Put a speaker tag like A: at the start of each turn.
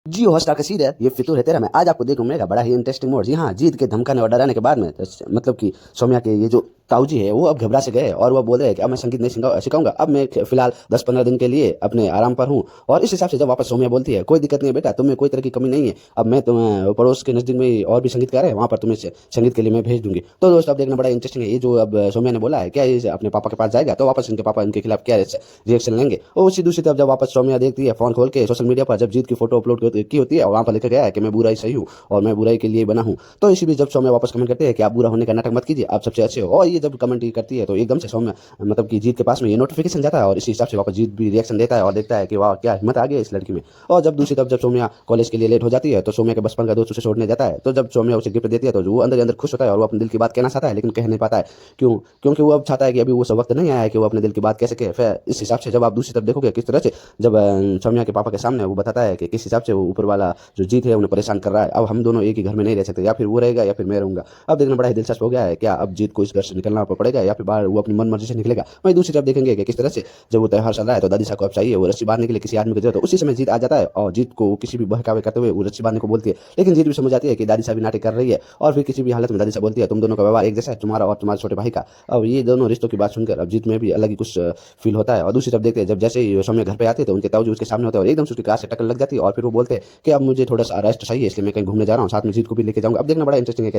A: जियो Hotstar का serial ये फितूर है तेरा में आज आपको देखने को मिलेगा बड़ा ही इंटरेस्टिंग मोड। जी हाँ, जीत के धमकाने और डराने के बाद में मतलब कि सौम्या के ये जो ताऊजी है वो अब घबरा से गए और वह बोल रहे हैं कि अब मैं संगीत नहीं सिखाऊंगा। अब मैं फिलहाल 10-15 दिन के लिए अपने आराम पर हूँ। और इस हिसाब से जब वापस सौम्या बोलती है कोई दिक्कत नहीं है बेटा, तुम्हें कोई तरह की कमी नहीं है, अब मैं तुम्हें पड़ोस के नजदीक में और भी संगीतकार है वहाँ पर तुम्हें संगीत के लिए मैं भेज दूंगी। तो दोस्तों अब देखना बड़ा इंटरेस्टिंग है ये जो अब सौम्या ने बोला है, क्या ये अपने पापा के पास जाएगा तो वापस इनके पापा इनके खिलाफ क्या रिएक्शन लेंगे। और उसी दूसरी तरफ जब वापस सौम्या देखती है फोन खोल के सोशल मीडिया पर जब जीत की फोटो अपलोड की होती है और वहाँ पर लिखा गया है कि मैं बुराई सही हूँ और मैं बुराई के लिए बना हूँ। तो इसी बीच जब सौम्या वापस कमेंट करते हैं कि आप बुरा होने का नाटक मत कीजिए, आप सबसे अच्छे हो, और ये जब कमेंट करती है तो एकदम से सौम्या मतलब कि जीत के पास में ये नोटिफिकेशन जाता है और इसी हिसाब से वापस जीत भी रिएक्शन देता है और देखता है कि वाह क्या हिम्मत आ गई इस लड़की में। और जब दूसरी तरफ जब सौम्या कॉलेज के लिए लेट हो जाती है तो सौम्या के बचपन का दोस्त उसे छोड़ने जाता है। तो जब सौम्या उसे गिफ्ट देती है तो वो अंदर ही अंदर खुश होता है और वो अपने दिल की बात कहना चाहता है लेकिन कह नहीं पाता है। क्यों? क्योंकि वो अब चाहता है कि अभी वो सब वक्त नहीं आया है कि वो अपने दिल की बात कह सके। फिर इस हिसाब से जब आप दूसरी तरफ देखोगे किस तरह से जब सौम्या के पापा के सामने वो बताता है कि किस हिसाब से वो ऊपर वाला जो जीत है उन्हें परेशान कर रहा है, अब हम दोनों एक ही घर में नहीं रह सकते, या फिर वो रहेगा या फिर मैं रहूंगा। अब देखना बड़ा ही दिलचस्प हो गया है, क्या अब जीत को इस घर से निकलना पड़ेगा या फिर बाहर वो अपनी मन मर्जी से निकलेगा। वहीं दूसरी तरफ देखेंगे कि किस तरह से जब वो त्योहार चल रहा है तो दादी साहब को अब चाहिए वो रस्सी बांधने के लिए किसी आदमी की जरूरत है। उसी समय जीत आ जाता है और जीत को किसी भी बहकावे करते हुए वो रस्सी बांधने को बोलती है, लेकिन जीत भी समझ जाती है कि दादी साहब भी नाटक कर रही है। और फिर किसी भी हालत में दादी साहब बोलती है तुम दोनों का व्यवहार एक जैसा है, तुम्हारा और तुम्हारे छोटे भाई का। अब ये दोनों रिश्तों की बात सुनकर अब जीत में भी अलग ही कुछ फील होता है। और दूसरी तरफ देखते हैं जब जैसे ही सौम्या घर पे आते हैं तो उनके ताऊ जी उसके सामने होते हैं और एकदम से उसकी कार से टक्कर लग जाती है और फिर वो बोलते हैं कि अब मुझे थोड़ा सा रेस्ट चाहिए इसलिए मैं कहीं घूमने जा रहा हूँ, साथ में जीत को भी लेके जाऊंगा। अब देखना बड़ा इंटरेस्टिंग है क्या